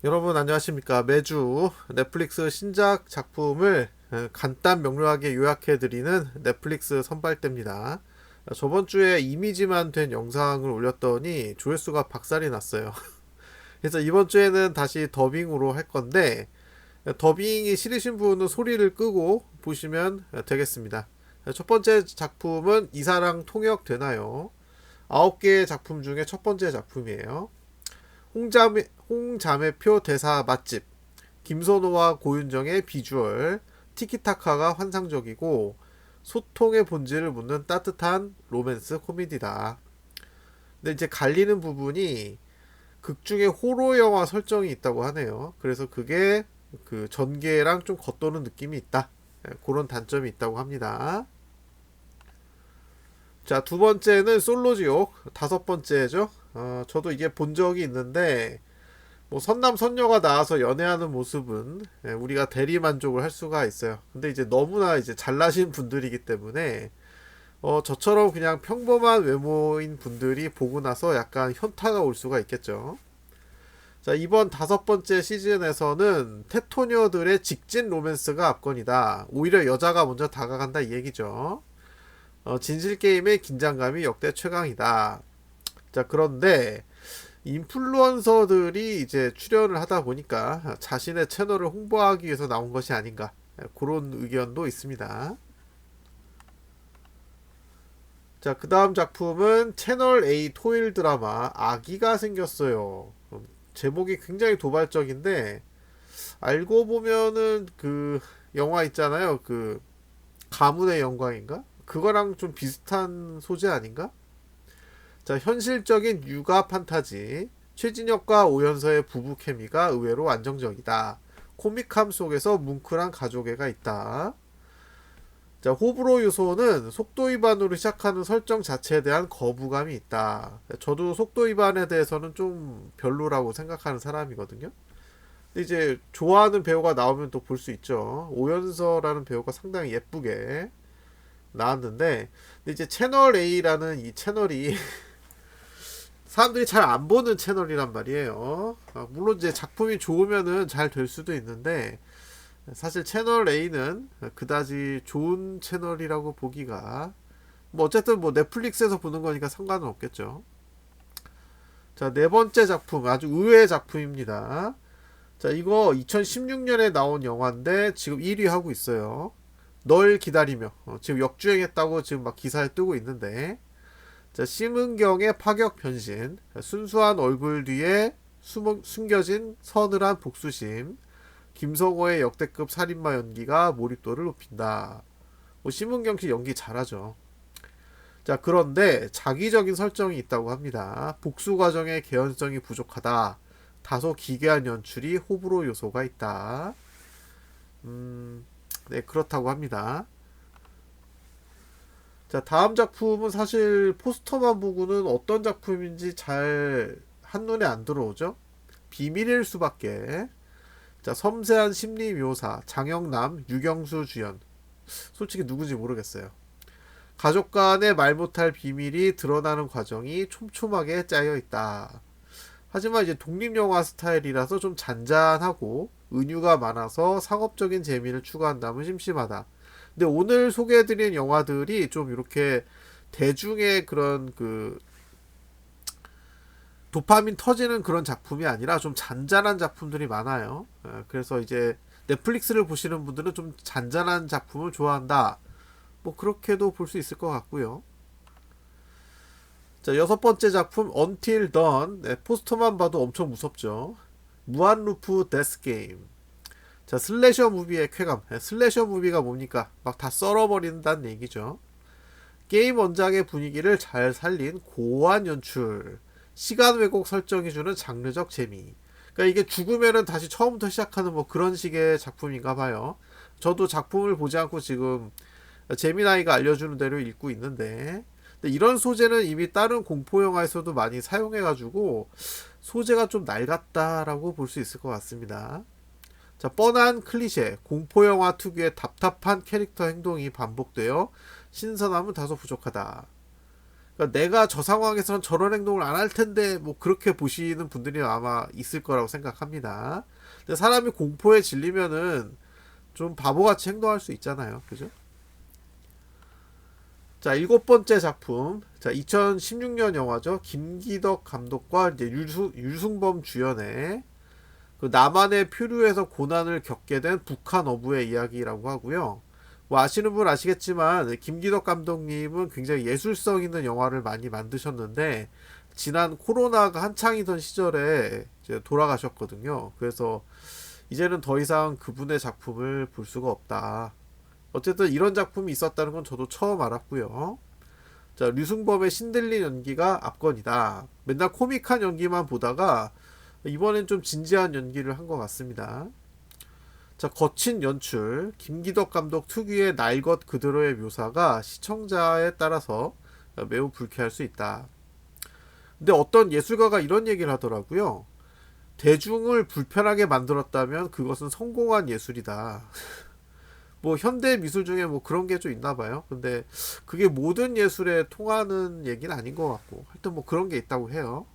여러분 안녕하십니까. 매주 넷플릭스 신작 작품을 간단 명료하게 요약해드리는 넷플릭스 선발대입니다. 저번 주에 이미지만 된 영상을 올렸더니 조회수가 박살이 났어요. 그래서 이번 주에는 다시 더빙으로 할 건데, 더빙이 싫으신 분은 소리를 끄고 보시면 되겠습니다. 첫 번째 작품은 이사랑 통역 되나요? 9개의 작품 중에 첫 번째 작품이에요. 홍자매표 대사 맛집, 김선호와 고윤정의 비주얼, 티키타카가 환상적이고 소통의 본질을 묻는 따뜻한 로맨스 코미디다. 근데 이제 갈리는 부분이 극 중에 호러 영화 설정이 있다고 하네요. 그래서 그게 그 전개랑 좀 겉도는 느낌이 있다. 그런 단점이 있다고 합니다. 자, 두 번째는 솔로지옥, 다섯 번째죠. 저도 이게 본 적이 있는데 뭐 선남 선녀가 나와서 연애하는 모습은 우리가 대리 만족을 할 수가 있어요. 근데 이제 너무나 이제 잘나신 분들이기 때문에 저처럼 그냥 평범한 외모인 분들이 보고 나서 약간 현타가 올 수가 있겠죠. 자, 이번 다섯 번째 시즌에서는 테토녀들의 직진 로맨스가 압권이다. 오히려 여자가 먼저 다가간다 이 얘기죠. 진실 게임의 긴장감이 역대 최강이다. 자, 그런데 인플루언서들이 이제 출연을 하다 보니까 자신의 채널을 홍보하기 위해서 나온 것이 아닌가, 그런 의견도 있습니다. 자, 그 다음 작품은 채널 A 토일 드라마 아기가 생겼어요. 제목이 굉장히 도발적인데 알고 보면은 그 영화 있잖아요. 그 가문의 영광인가? 그거랑 좀 비슷한 소재 아닌가? 자, 현실적인 육아 판타지. 최진혁과 오연서의 부부 케미가 의외로 안정적이다. 코믹함 속에서 뭉클한 가족애가 있다. 자, 호불호 요소는 속도 위반으로 시작하는 설정 자체에 대한 거부감이 있다. 저도 속도 위반에 대해서는 좀 별로라고 생각하는 사람이거든요. 근데 이제 좋아하는 배우가 나오면 또 볼 수 있죠. 오연서라는 배우가 상당히 예쁘게 나왔는데, 근데 이제 채널 A라는 이 채널이 사람들이 잘 안 보는 채널이란 말이에요. 물론 이제 작품이 좋으면은 잘 될 수도 있는데 사실 채널 A는 그다지 좋은 채널이라고 보기가, 뭐 어쨌든 뭐 넷플릭스에서 보는 거니까 상관은 없겠죠. 자, 네 번째 작품 아주 의외의 작품입니다. 자, 이거 2016년에 나온 영화인데 지금 1위 하고 있어요. 널 기다리며. 지금 역주행했다고 지금 막 기사에 뜨고 있는데, 자, 심은경의 파격 변신, 순수한 얼굴 뒤에 숨겨진 서늘한 복수심, 김성호의 역대급 살인마 연기가 몰입도를 높인다. 뭐 심은경 씨 연기 잘하죠. 자, 그런데 자기적인 설정이 있다고 합니다. 복수 과정의 개연성이 부족하다. 다소 기괴한 연출이 호불호 요소가 있다. 네, 그렇다고 합니다. 자, 다음 작품은 사실 포스터만 보고는 어떤 작품인지 잘 한눈에 안 들어오죠? 비밀일 수밖에. 자, 섬세한 심리 묘사, 장영남, 유경수 주연. 솔직히 누군지 모르겠어요. 가족 간의 말 못할 비밀이 드러나는 과정이 촘촘하게 짜여 있다. 하지만 이제 독립영화 스타일이라서 좀 잔잔하고 은유가 많아서 상업적인 재미를 추구한다면 심심하다. 근데 오늘 소개해드린 영화들이 좀 이렇게 대중의 그런 그 도파민 터지는 그런 작품이 아니라 좀 잔잔한 작품들이 많아요. 그래서 이제 넷플릭스를 보시는 분들은 좀 잔잔한 작품을 좋아한다. 뭐 그렇게도 볼 수 있을 것 같고요. 자, 여섯 번째 작품 Until Dawn. 네, 포스터만 봐도 엄청 무섭죠. 무한루프 데스게임. 자, 슬래셔 무비의 쾌감. 슬래셔 무비가 뭡니까? 막 다 썰어버린다는 얘기죠. 게임 원작의 분위기를 잘 살린 고고한 연출, 시간 왜곡 설정이 주는 장르적 재미. 그러니까 이게 죽으면은 다시 처음부터 시작하는 뭐 그런 식의 작품인가 봐요. 저도 작품을 보지 않고 지금 재미나이가 알려주는 대로 읽고 있는데, 근데 이런 소재는 이미 다른 공포 영화에서도 많이 사용해가지고 소재가 좀 낡았다라고 볼 수 있을 것 같습니다. 자, 뻔한 클리셰, 공포영화 특유의 답답한 캐릭터 행동이 반복되어 신선함은 다소 부족하다. 그러니까 내가 저 상황에서는 저런 행동을 안 할 텐데 뭐 그렇게 보시는 분들이 아마 있을 거라고 생각합니다. 근데 사람이 공포에 질리면은 좀 바보같이 행동할 수 있잖아요. 그죠? 자, 일곱 번째 작품. 자, 2016년 영화죠. 김기덕 감독과 이제 유승범 주연의 그 남한의 표류에서 고난을 겪게 된 북한 어부의 이야기라고 하고요. 뭐 아시는 분 아시겠지만 김기덕 감독님은 굉장히 예술성 있는 영화를 많이 만드셨는데 지난 코로나가 한창이던 시절에 이제 돌아가셨거든요. 그래서 이제는 더 이상 그분의 작품을 볼 수가 없다. 어쨌든 이런 작품이 있었다는 건 저도 처음 알았고요. 자, 류승범의 신들린 연기가 압권이다. 맨날 코믹한 연기만 보다가 이번엔 좀 진지한 연기를 한 것 같습니다. 자, 거친 연출, 김기덕 감독 특유의 날 것 그대로의 묘사가 시청자에 따라서 매우 불쾌할 수 있다. 근데 어떤 예술가가 이런 얘기를 하더라고요. 대중을 불편하게 만들었다면 그것은 성공한 예술이다. 뭐 현대 미술 중에 뭐 그런 게 좀 있나 봐요. 근데 그게 모든 예술에 통하는 얘기는 아닌 것 같고 하여튼 뭐 그런 게 있다고 해요.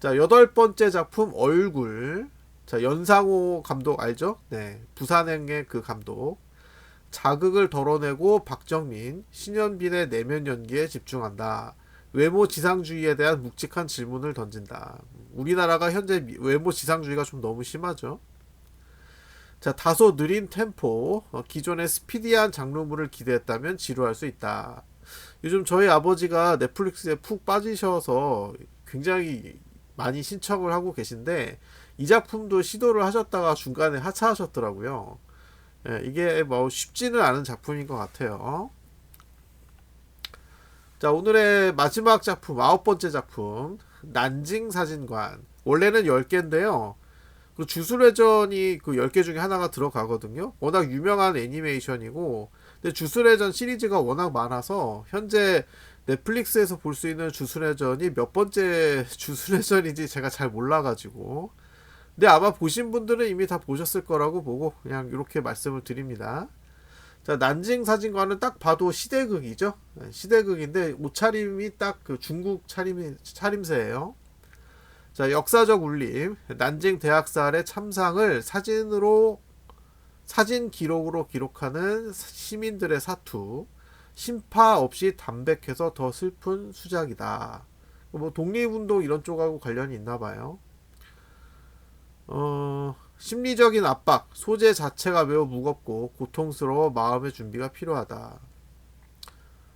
자, 여덟 번째 작품 얼굴. 자, 연상호 감독 알죠? 네, 부산행의 그 감독. 자극을 덜어내고 박정민, 신현빈의 내면 연기에 집중한다. 외모 지상주의에 대한 묵직한 질문을 던진다. 우리나라가 현재 외모 지상주의가 좀 너무 심하죠. 자, 다소 느린 템포. 기존의 스피디한 장르물을 기대했다면 지루할 수 있다. 요즘 저희 아버지가 넷플릭스에 푹 빠지셔서 굉장히 많이 신청을 하고 계신데 이 작품도 시도를 하셨다가 중간에 하차하셨더라고요. 예, 이게 뭐 쉽지는 않은 작품인 것 같아요. 자, 오늘의 마지막 작품, 아홉 번째 작품, 난징 사진관. 원래는 10개인데요. 그 주술회전이 그 10개 중에 하나가 들어가거든요. 워낙 유명한 애니메이션이고, 근데 주술회전 시리즈가 워낙 많아서, 현재 넷플릭스에서 볼 수 있는 주술회전이 몇 번째 주술회전인지 제가 잘 몰라가지고. 근데 아마 보신 분들은 이미 다 보셨을 거라고 보고, 그냥 이렇게 말씀을 드립니다. 자, 난징 사진관은 딱 봐도 시대극이죠. 시대극인데, 옷차림이 딱 그 중국 차림새예요. 자, 역사적 울림. 난징 대학살의 참상을 사진 기록으로 기록하는 시민들의 사투. 심파 없이 담백해서 더 슬픈 수작이다. 뭐 독립운동 이런 쪽하고 관련이 있나 봐요. 심리적인 압박, 소재 자체가 매우 무겁고 고통스러워 마음의 준비가 필요하다.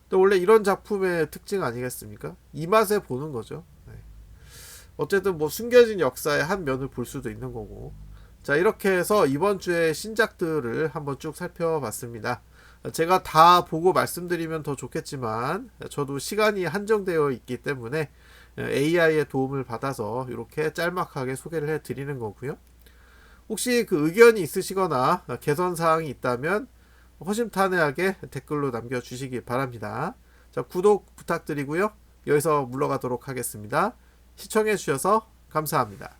근데 원래 이런 작품의 특징 아니겠습니까? 이 맛에 보는 거죠. 네. 어쨌든 뭐 숨겨진 역사의 한 면을 볼 수도 있는 거고. 자, 이렇게 해서 이번 주에 신작들을 한번 쭉 살펴봤습니다. 제가 다 보고 말씀드리면 더 좋겠지만 저도 시간이 한정되어 있기 때문에 AI의 도움을 받아서 이렇게 짤막하게 소개를 해드리는 거고요. 혹시 그 의견이 있으시거나 개선 사항이 있다면 허심탄회하게 댓글로 남겨주시기 바랍니다. 자, 구독 부탁드리고요. 여기서 물러가도록 하겠습니다. 시청해 주셔서 감사합니다.